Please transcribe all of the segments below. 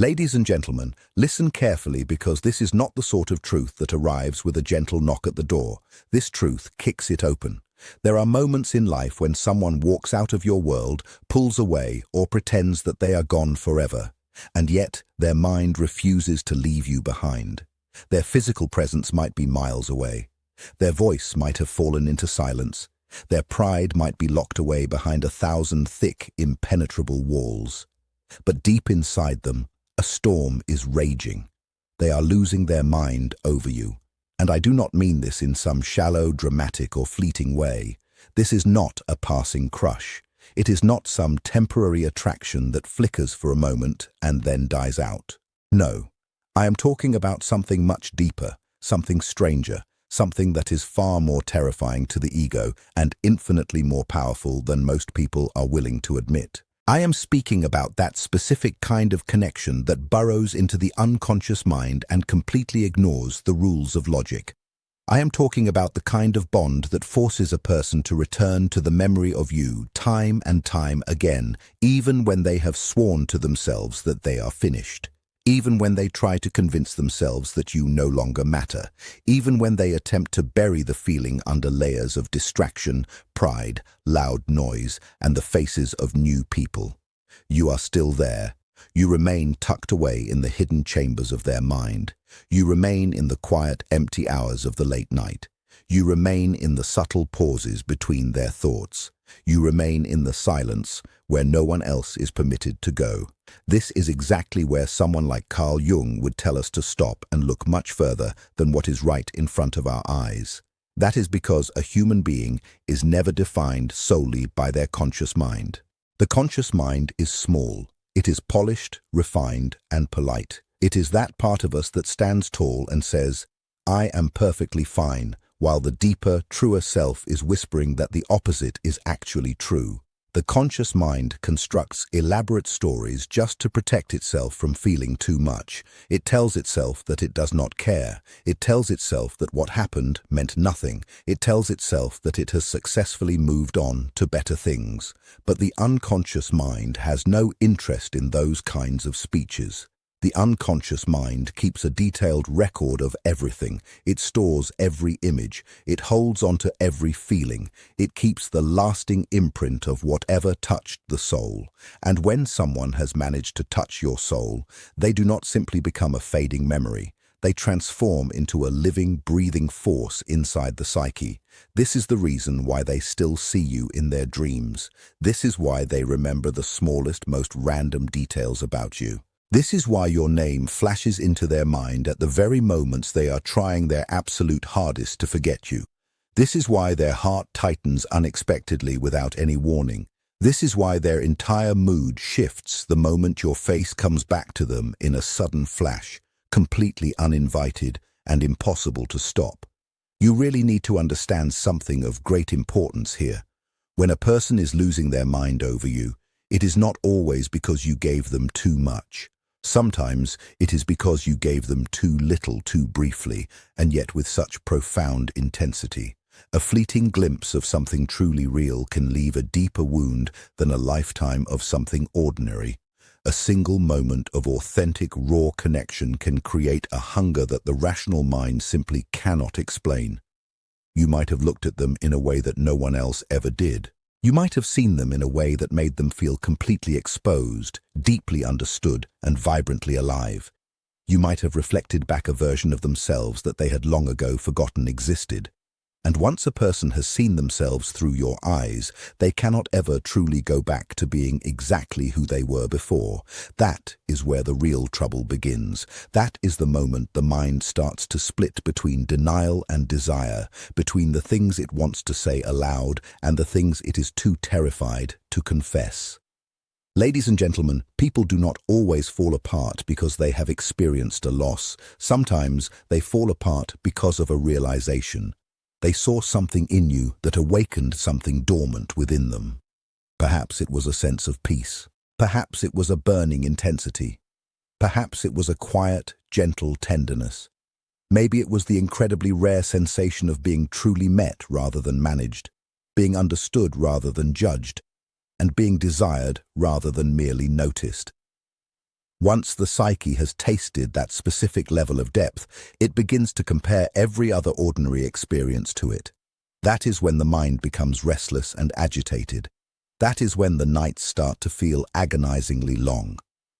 Ladies and gentlemen, listen carefully because this is not the sort of truth that arrives with a gentle knock at the door. This truth kicks it open. There are moments in life when someone walks out of your world, pulls away, or pretends that they are gone forever. And yet, their mind refuses to leave you behind. Their physical presence might be miles away. Their voice might have fallen into silence. Their pride might be locked away behind 1,000 thick, impenetrable walls. But deep inside them, a storm is raging. They are losing their mind over you. And I do not mean this in some shallow, dramatic, or fleeting way. This is not a passing crush. It is not some temporary attraction that flickers for a moment and then dies out. No, I am talking about something much deeper, something stranger, something that is far more terrifying to the ego and infinitely more powerful than most people are willing to admit. I am speaking about that specific kind of connection that burrows into the unconscious mind and completely ignores the rules of logic. I am talking about the kind of bond that forces a person to return to the memory of you time and time again, even when they have sworn to themselves that they are finished. Even when they try to convince themselves that you no longer matter, even when they attempt to bury the feeling under layers of distraction, pride, loud noise, and the faces of new people. You are still there. You remain tucked away in the hidden chambers of their mind. You remain in the quiet, empty hours of the late night. You remain in the subtle pauses between their thoughts. You remain in the silence where no one else is permitted to go. This is exactly where someone like Carl Jung would tell us to stop and look much further than what is right in front of our eyes. That is because a human being is never defined solely by their conscious mind. The conscious mind is small. It is polished, refined, and polite. It is that part of us that stands tall and says, "I am perfectly fine," while the deeper, truer self is whispering that the opposite is actually true. The conscious mind constructs elaborate stories just to protect itself from feeling too much. It tells itself that it does not care. It tells itself that what happened meant nothing. It tells itself that it has successfully moved on to better things. But the unconscious mind has no interest in those kinds of speeches. The unconscious mind keeps a detailed record of everything. It stores every image. It holds onto every feeling. It keeps the lasting imprint of whatever touched the soul. And when someone has managed to touch your soul, they do not simply become a fading memory. They transform into a living, breathing force inside the psyche. This is the reason why they still see you in their dreams. This is why they remember the smallest, most random details about you. This is why your name flashes into their mind at the very moments they are trying their absolute hardest to forget you. This is why their heart tightens unexpectedly without any warning. This is why their entire mood shifts the moment your face comes back to them in a sudden flash, completely uninvited and impossible to stop. You really need to understand something of great importance here. When a person is losing their mind over you, it is not always because you gave them too much. Sometimes it is because you gave them too little too briefly, and yet with such profound intensity. A fleeting glimpse of something truly real can leave a deeper wound than a lifetime of something ordinary. A single moment of authentic, raw connection can create a hunger that the rational mind simply cannot explain. You might have looked at them in a way that no one else ever did. You might have seen them in a way that made them feel completely exposed, deeply understood, and vibrantly alive. You might have reflected back a version of themselves that they had long ago forgotten existed. And once a person has seen themselves through your eyes, they cannot ever truly go back to being exactly who they were before. That is where the real trouble begins. That is the moment the mind starts to split between denial and desire, between the things it wants to say aloud and the things it is too terrified to confess. Ladies and gentlemen, people do not always fall apart because they have experienced a loss. Sometimes they fall apart because of a realization. They saw something in you that awakened something dormant within them. Perhaps it was a sense of peace. Perhaps it was a burning intensity. Perhaps it was a quiet, gentle tenderness. Maybe it was the incredibly rare sensation of being truly met rather than managed, being understood rather than judged, and being desired rather than merely noticed. Once the psyche has tasted that specific level of depth, it begins to compare every other ordinary experience to it. That is when the mind becomes restless and agitated. That is when the nights start to feel agonizingly long.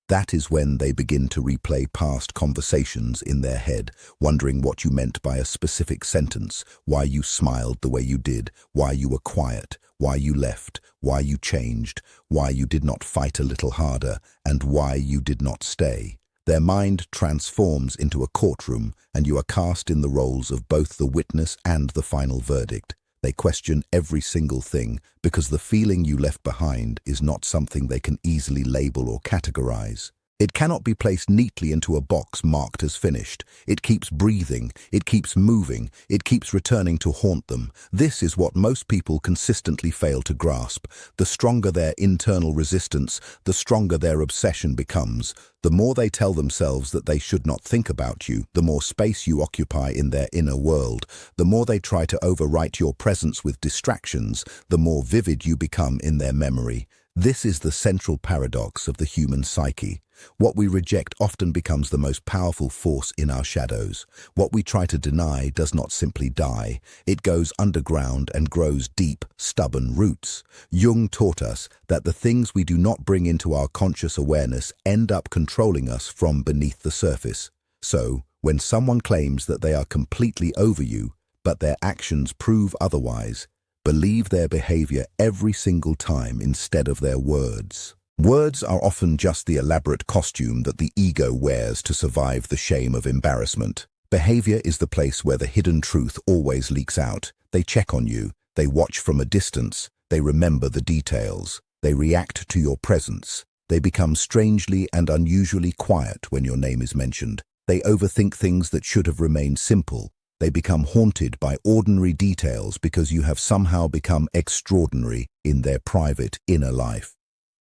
That is when they begin to replay past conversations in their head, wondering what you meant by a specific sentence, why you smiled the way you did, why you were quiet, why you left, why you changed, why you did not fight a little harder, and why you did not stay. Their mind transforms into a courtroom, and you are cast in the roles of both the witness and the final verdict. They question every single thing because the feeling you left behind is not something they can easily label or categorize. It cannot be placed neatly into a box marked as finished. It keeps breathing, it keeps moving, it keeps returning to haunt them. This is what most people consistently fail to grasp. The stronger their internal resistance, the stronger their obsession becomes. The more they tell themselves that they should not think about you, the more space you occupy in their inner world. The more they try to overwrite your presence with distractions, the more vivid you become in their memory. This is the central paradox of the human psyche. What we reject often becomes the most powerful force in our shadows. What we try to deny does not simply die. It goes underground and grows deep, stubborn roots. Jung taught us that the things we do not bring into our conscious awareness end up controlling us from beneath the surface. So, when someone claims that they are completely over you, but their actions prove otherwise, believe their behavior every single time instead of their words. Words are often just the elaborate costume that the ego wears to survive the shame of embarrassment. Behavior is the place where the hidden truth always leaks out. They check on you, they watch from a distance, they remember the details, they react to your presence. They become strangely and unusually quiet when your name is mentioned. They overthink things that should have remained simple. They become haunted by ordinary details because you have somehow become extraordinary in their private inner life.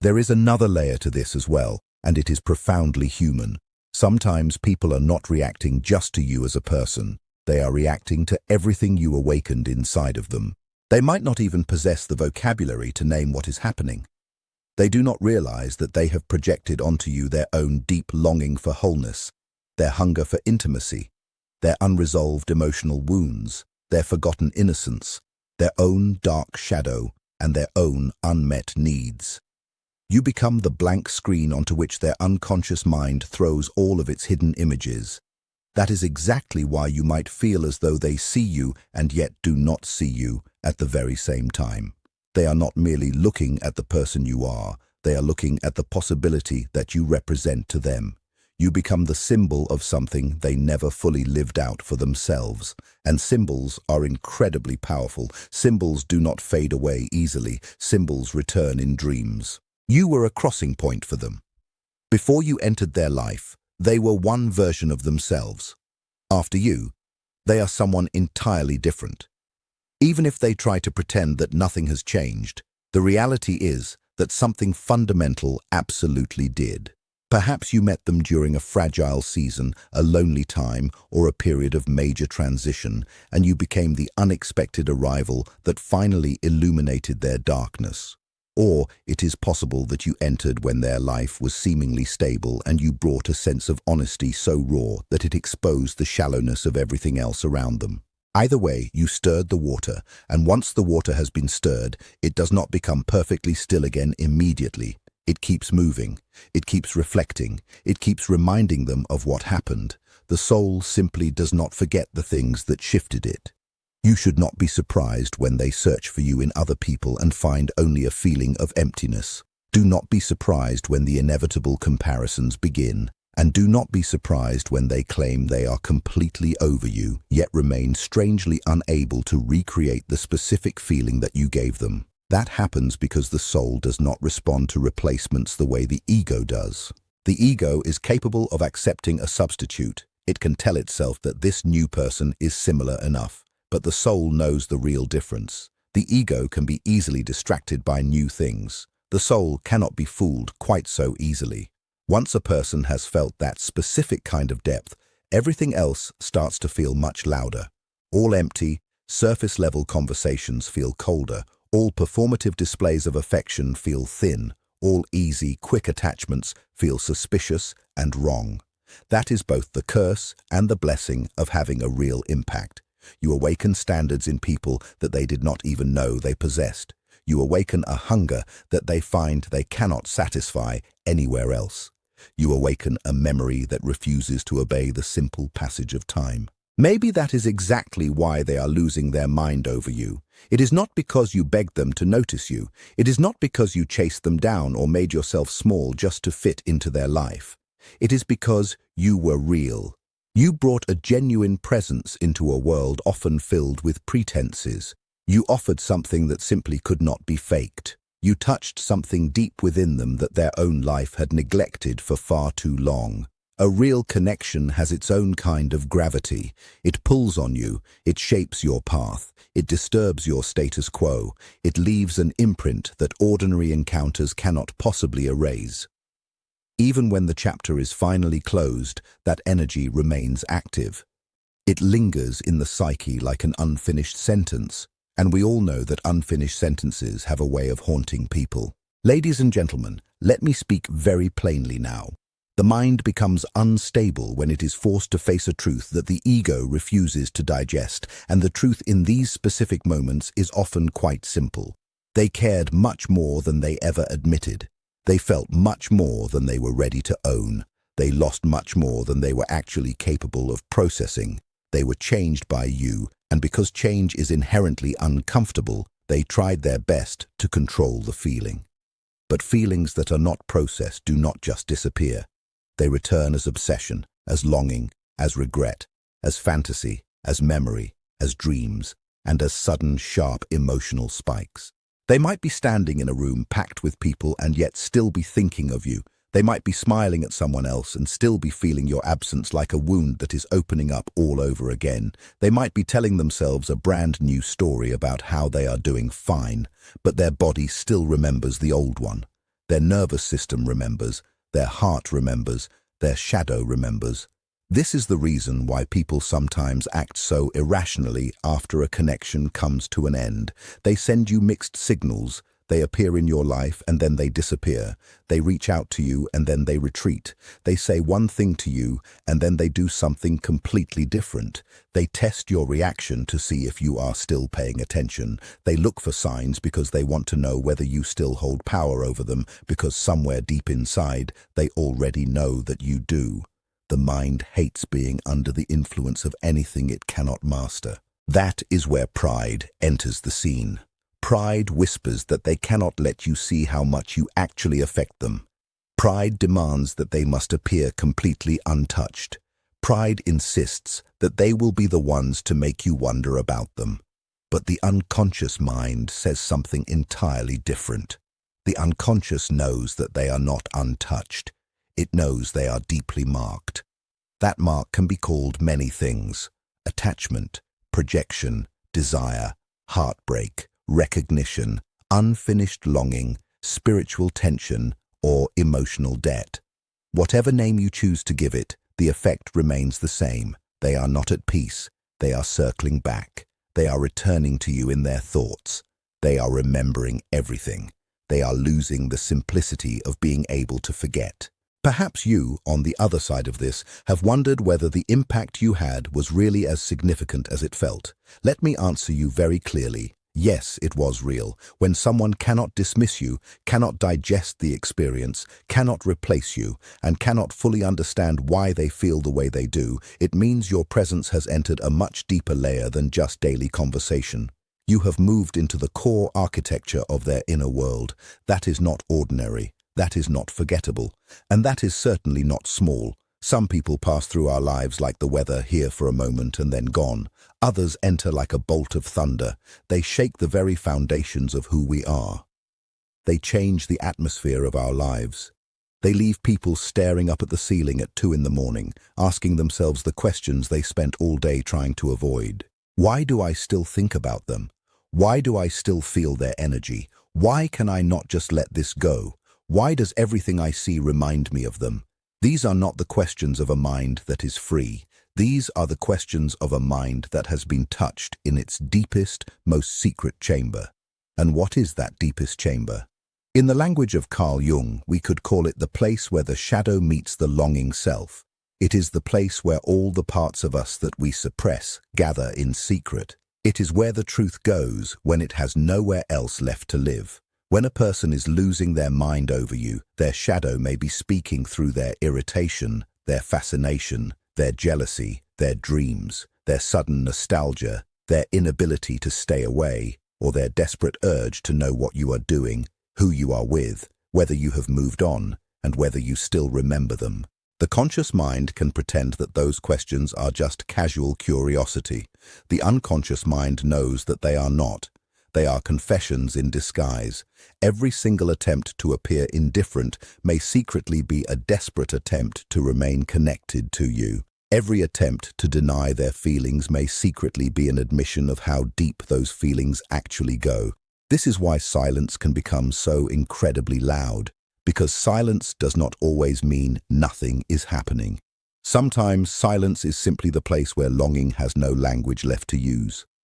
There is another layer to this as well, and it is profoundly human. Sometimes people are not reacting just to you as a person. They are reacting to everything you awakened inside of them. They might not even possess the vocabulary to name what is happening. They do not realize that they have projected onto you their own deep longing for wholeness, their hunger for intimacy, their unresolved emotional wounds, their forgotten innocence, their own dark shadow, and their own unmet needs. You become the blank screen onto which their unconscious mind throws all of its hidden images. That is exactly why you might feel as though they see you and yet do not see you at the very same time. They are not merely looking at the person you are, they are looking at the possibility that you represent to them. You become the symbol of something they never fully lived out for themselves. And symbols are incredibly powerful. Symbols do not fade away easily. Symbols return in dreams. You were a crossing point for them. Before you entered their life, they were one version of themselves. After you, they are someone entirely different. Even if they try to pretend that nothing has changed, the reality is that something fundamental absolutely did. Perhaps you met them during a fragile season, a lonely time, or a period of major transition, and you became the unexpected arrival that finally illuminated their darkness. Or it is possible that you entered when their life was seemingly stable and you brought a sense of honesty so raw that it exposed the shallowness of everything else around them. Either way, you stirred the water, and once the water has been stirred, it does not become perfectly still again immediately. It keeps moving, it keeps reflecting, it keeps reminding them of what happened. The soul simply does not forget the things that shifted it. You should not be surprised when they search for you in other people and find only a feeling of emptiness. Do not be surprised when the inevitable comparisons begin. And do not be surprised when they claim they are completely over you, yet remain strangely unable to recreate the specific feeling that you gave them. That happens because the soul does not respond to replacements the way the ego does. The ego is capable of accepting a substitute. It can tell itself that this new person is similar enough. But the soul knows the real difference. The ego can be easily distracted by new things. The soul cannot be fooled quite so easily. Once a person has felt that specific kind of depth, everything else starts to feel much louder. All empty, surface-level conversations feel colder. All performative displays of affection feel thin. All easy, quick attachments feel suspicious and wrong. That is both the curse and the blessing of having a real impact. You awaken standards in people that they did not even know they possessed. You awaken a hunger that they find they cannot satisfy anywhere else. You awaken a memory that refuses to obey the simple passage of time. Maybe that is exactly why they are losing their mind over you. It is not because you begged them to notice you. It is not because you chased them down or made yourself small just to fit into their life. It is because you were real. You brought a genuine presence into a world often filled with pretenses. You offered something that simply could not be faked. You touched something deep within them that their own life had neglected for far too long. A real connection has its own kind of gravity. It pulls on you, it shapes your path, it disturbs your status quo, it leaves an imprint that ordinary encounters cannot possibly erase. Even when the chapter is finally closed, that energy remains active. It lingers in the psyche like an unfinished sentence, and we all know that unfinished sentences have a way of haunting people. Ladies and gentlemen, let me speak very plainly now. The mind becomes unstable when it is forced to face a truth that the ego refuses to digest, and the truth in these specific moments is often quite simple. They cared much more than they ever admitted. They felt much more than they were ready to own. They lost much more than they were actually capable of processing. They were changed by you, and because change is inherently uncomfortable, they tried their best to control the feeling. But feelings that are not processed do not just disappear. They return as obsession, as longing, as regret, as fantasy, as memory, as dreams, and as sudden, sharp emotional spikes. They might be standing in a room packed with people and yet still be thinking of you. They might be smiling at someone else and still be feeling your absence like a wound that is opening up all over again. They might be telling themselves a brand new story about how they are doing fine, but their body still remembers the old one. Their nervous system remembers. Their heart remembers, their shadow remembers. This is the reason why people sometimes act so irrationally after a connection comes to an end. They send you mixed signals. They appear in your life and then they disappear. They reach out to you and then they retreat. They say one thing to you and then they do something completely different. They test your reaction to see if you are still paying attention. They look for signs because they want to know whether you still hold power over them, because somewhere deep inside they already know that you do. The mind hates being under the influence of anything it cannot master. That is where pride enters the scene. Pride whispers that they cannot let you see how much you actually affect them. Pride demands that they must appear completely untouched. Pride insists that they will be the ones to make you wonder about them. But the unconscious mind says something entirely different. The unconscious knows that they are not untouched. It knows they are deeply marked. That mark can be called many things: attachment, projection, desire, heartbreak, recognition, unfinished longing, spiritual tension, or emotional debt. Whatever name you choose to give it, the effect remains the same. They are not at peace. They are circling back. They are returning to you in their thoughts. They are remembering everything. They are losing the simplicity of being able to forget. Perhaps you, on the other side of this, have wondered whether the impact you had was really as significant as it felt. Let me answer you very clearly. Yes, it was real. When someone cannot dismiss you, cannot digest the experience, cannot replace you, and cannot fully understand why they feel the way they do, it means your presence has entered a much deeper layer than just daily conversation. You have moved into the core architecture of their inner world. That is not ordinary. That is not forgettable. And that is certainly not small. Some people pass through our lives like the weather, here for a moment and then gone. Others enter like a bolt of thunder. They shake the very foundations of who we are. They change the atmosphere of our lives. They leave people staring up at the ceiling at 2 in the morning, asking themselves the questions they spent all day trying to avoid. Why do I still think about them? Why do I still feel their energy? Why can I not just let this go? Why does everything I see remind me of them? These are not the questions of a mind that is free. These are the questions of a mind that has been touched in its deepest, most secret chamber. And what is that deepest chamber? In the language of Carl Jung, we could call it the place where the shadow meets the longing self. It is the place where all the parts of us that we suppress gather in secret. It is where the truth goes when it has nowhere else left to live. When a person is losing their mind over you, their shadow may be speaking through their irritation, their fascination, their jealousy, their dreams, their sudden nostalgia, their inability to stay away, or their desperate urge to know what you are doing, who you are with, whether you have moved on, and whether you still remember them. The conscious mind can pretend that those questions are just casual curiosity. The unconscious mind knows that they are not. They are confessions in disguise. Every single attempt to appear indifferent may secretly be a desperate attempt to remain connected to you. Every attempt to deny their feelings may secretly be an admission of how deep those feelings actually go. This is why silence can become so incredibly loud, because silence does not always mean nothing is happening. Sometimes silence is simply the place where longing has no language left to use.